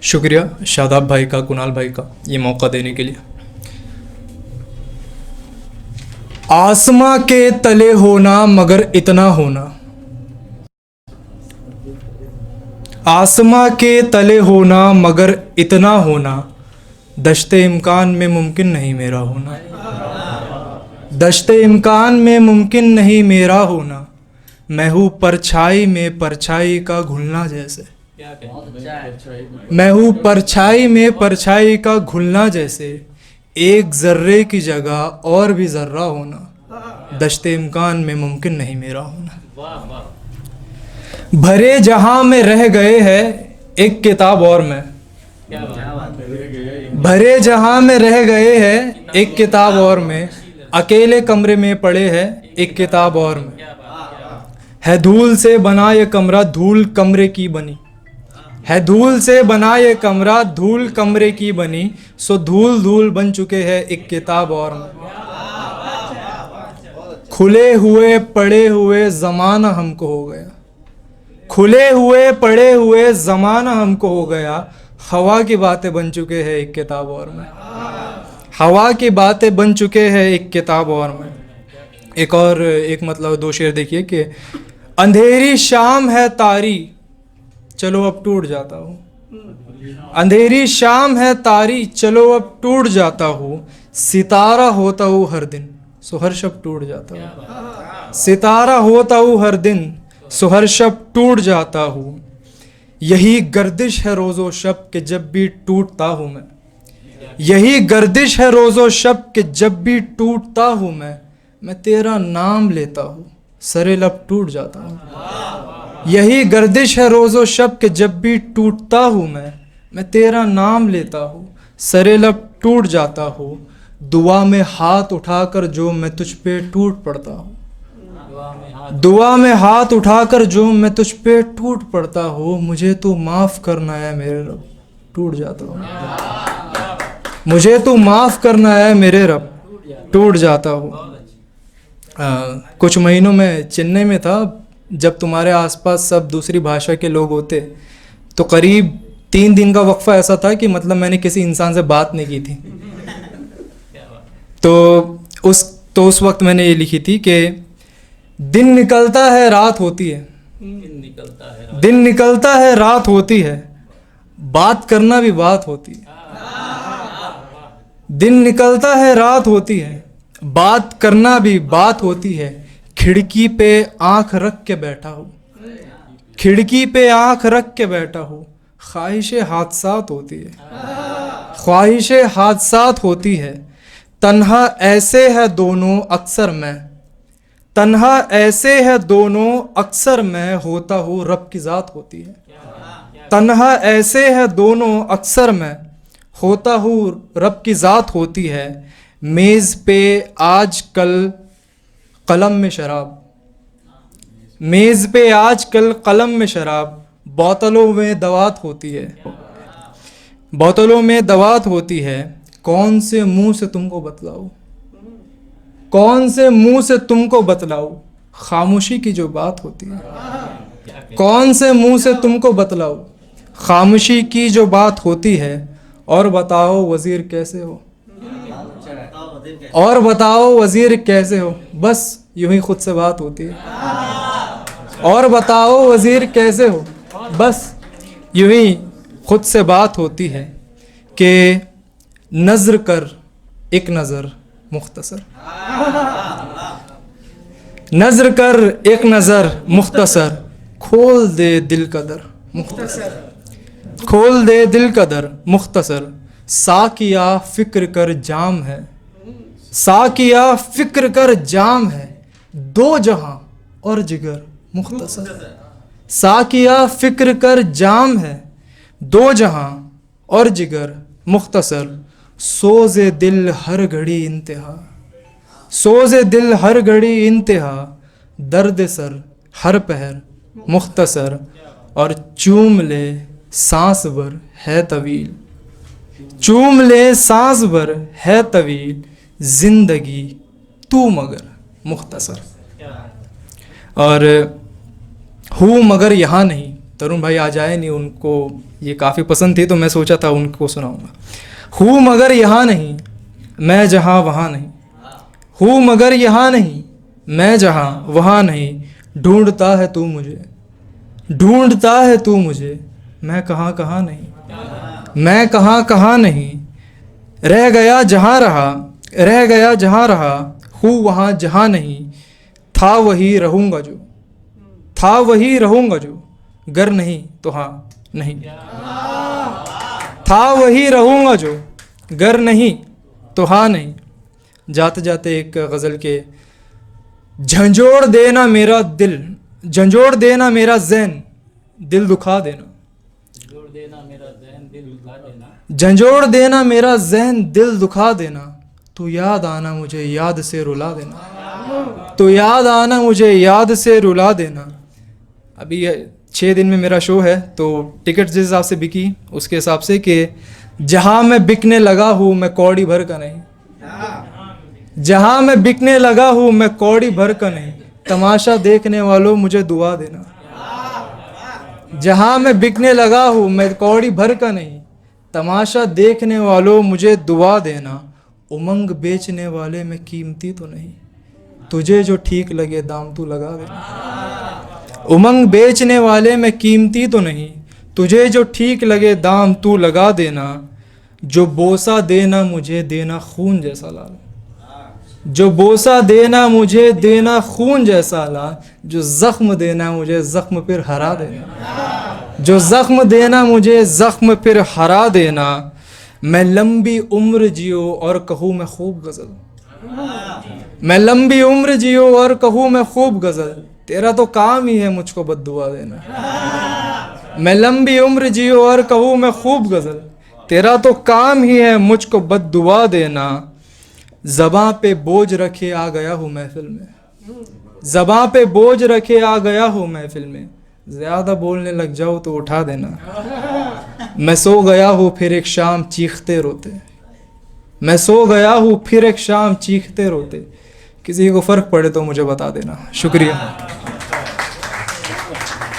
शुक्रिया शादाब भाई का, कुणाल भाई का ये मौका देने के लिए। आसमां के तले होना मगर इतना होना, आसमां के तले होना मगर इतना होना, दश्ते इम्कान में मुमकिन नहीं मेरा होना, दश्ते इम्कान में मुमकिन नहीं मेरा होना, मैं हूँ परछाई में परछाई का घुलना जैसे, मैं हूँ परछाई में परछाई का घुलना जैसे, एक ज़र्रे की जगह और भी ज़र्रा होना, दश्ते इम्कान में मुमकिन नहीं मेरा होना। भरे जहां में रह गए हैं एक किताब और में, भरे जहां में रह गए हैं एक किताब और में, अकेले कमरे में पड़े हैं एक किताब और में, है धूल से बना ये कमरा धूल कमरे की बनी, है धूल से बना ये कमरा धूल कमरे की बनी, सो धूल धूल बन चुके हैं एक किताब और में। खुले हुए पड़े हुए ज़माना हमको हो गया, खुले हुए पड़े हुए ज़माना हमको हो गया, हवा की बातें बन चुके हैं एक किताब और में, हवा की बातें बन चुके हैं एक किताब और में। एक मतलब दो शेर देखिए कि अंधेरी शाम है तारी चलो अब टूट जाता हूँ, अंधेरी शाम है तारी चलो अब टूट जाता हूँ, सितारा होता हूँ हर दिन सो हर शब टूट जाता हूँ, सितारा होता हूँ हर दिन सो हर शब टूट जाता हूँ, यही गर्दिश है रोज़ो शब के जब भी टूटता हूँ मैं, यही गर्दिश है रोज़ो शब के जब भी टूटता हूँ मैं तेरा नाम लेता हूँ सरे लब टूट जाता हूँ, यही गर्दिश है रोज़ो शब के जब भी टूटता हूँ मैं तेरा नाम लेता हूँ सरे लब टूट जाता हूँ, दुआ में हाथ उठाकर जो मैं तुझ पे टूट पड़ता हूँ, दुआ में हाथ उठाकर जो मैं तुझ पे टूट पड़ता हूँ, मुझे तू माफ़ करना है मेरे रब टूट जाता हूँ, मुझे तू माफ़ करना है मेरे रब टूट जाता हूँ। कुछ महीनों में चेन्नई में था, जब तुम्हारे आसपास सब दूसरी भाषा के लोग होते तो करीब 3 दिन का वक्फा ऐसा था कि मतलब मैंने किसी इंसान से बात नहीं की थी। तो उस वक्त मैंने ये लिखी थी कि दिन निकलता है रात होती है, दिन निकलता है रात होती है, बात करना भी बात होती है, दिन निकलता है रात होती है, बात करना भी बात होती है, खिड़की पे आंख रख के बैठा हूँ, खिड़की पे आंख रख के बैठा हूँ, ख्वाहिशें हादसात होती है, ख्वाहिशें हादसात होती है, तन्हा ऐसे है दोनों अक्सर मैं, तन्हा ऐसे है दोनों अक्सर मैं, होता हूँ रब की ज़ात होती है, तन्हा ऐसे है दोनों अक्सर मैं, होता हूँ रब की ज़ात होती है, मेज़ पे आज कल कलम में शराब, मेज़ पे आज कल कलम में शराब, बोतलों में दवात होती है, बोतलों में दवात होती है, कौन से मुंह से तुमको बतलाऊं, कौन से मुंह से तुमको बतलाऊं, खामोशी की जो बात होती है, कौन से मुंह से तुमको बतलाऊं, खामोशी की जो बात होती है, और बताओ वज़ीर कैसे हो, और बताओ वज़ीर कैसे हो, बस यूं ही खुद से बात होती है, और बताओ वज़ीर कैसे हो, बस यूं ही खुद से बात होती है कि नज़र कर एक नज़र मुख्तसर, नज़र कर एक नज़र मुख्तसर, खोल दे दिल का दर मुख्तसर, खोल दे दिल का दर मुख्तसर, साकिया फ़िक्र कर जाम है, साकिया फ़िक्र कर जाम है, दो जहां और जिगर मुख्तसर, साकिया फ़िक्र कर जाम है, दो जहां और जिगर मुख्तसर, सोज़े दिल हर घड़ी इंतहा, सोज़े दिल हर घड़ी इंतहा, दर्द सर हर पहर मुख्तसर, और चूम ले सांस भर है तवील, चूम ले सांस भर है तवील, जिंदगी तू मगर मुख्तसर। और हूँ मगर यहाँ नहीं तरुण भाई आज आए नहीं, उनको ये काफ़ी पसंद थी तो मैं सोचा था उनको सुनाऊंगा। हूँ मगर यहाँ नहीं मैं जहाँ वहाँ नहीं, हूँ मगर यहाँ नहीं मैं जहाँ वहाँ नहीं, ढूंढता है तू मुझे, ढूंढता है तू मुझे, मैं कहाँ कहाँ नहीं, मैं कहाँ कहाँ नहीं, रह गया जहाँ रहा, रह गया जहाँ रहा, हूँ वहाँ जहाँ नहीं, था वही रहूँगा जो, था वही रहूँगा जो, गर नहीं तो हाँ नहीं, था वही रहूँगा जो, गर नहीं तो हाँ नहीं। जाते जाते एक गज़ल के, झंझोड़ देना मेरा दिल, झंझोड़ देना मेरा ज़हन, दिल दुखा देना, जोड़ देना मेरा ज़हन दिल दुखा देना, झंझोड़ देना मेरा ज़हन दिल दुखा देना, तू याद आना मुझे याद से रुला देना, तो याद आना मुझे याद से रुला देना। अभी 6 दिन में मेरा शो है तो टिकट जिस हिसाब से बिकी उसके हिसाब से कि जहाँ मैं बिकने लगा हूँ मैं कौड़ी भर का नहीं, जहाँ मैं बिकने लगा हूँ मैं कौड़ी भर का नहीं, तमाशा देखने वालों मुझे दुआ देना, जहाँ मैं बिकने लगा हूँ मैं कौड़ी भर का नहीं, तमाशा देखने वालों मुझे दुआ देना। उमंग बेचने वाले में कीमती तो नहीं, तुझे जो ठीक लगे दाम तू लगा देना, उमंग बेचने वाले में कीमती तो नहीं, तुझे जो ठीक लगे दाम तू लगा देना। जो बोसा देना मुझे देना खून जैसा लाल, जो बोसा देना मुझे देना खून जैसा लाल, जो ज़ख्म देना मुझे ज़ख्म फिर हरा देना, जो ज़ख्म देना मुझे ज़ख्म फिर हरा देना। मैं लंबी उम्र जियो और कहूँ मैं खूब गज़ल, मैं लंबी उम्र जियो और कहूँ मैं खूब गज़ल, तेरा तो काम ही है मुझको बद्दुआ देना। मैं लंबी उम्र जियो और कहूँ मैं खूब गज़ल, तेरा तो काम ही है मुझको बद्दुआ देना। ज़बां पे बोझ रखे आ गया हूँ महफिल में, ज़बां पे बोझ रखे आ गया हूँ महफिल में, ज़्यादा बोलने लग जाओ तो उठा देना। मैं सो गया हूँ फिर एक शाम चीखते रोते, मैं सो गया हूँ फिर एक शाम चीखते रोते। किसी को फ़र्क पड़े तो मुझे बता देना। शुक्रिया।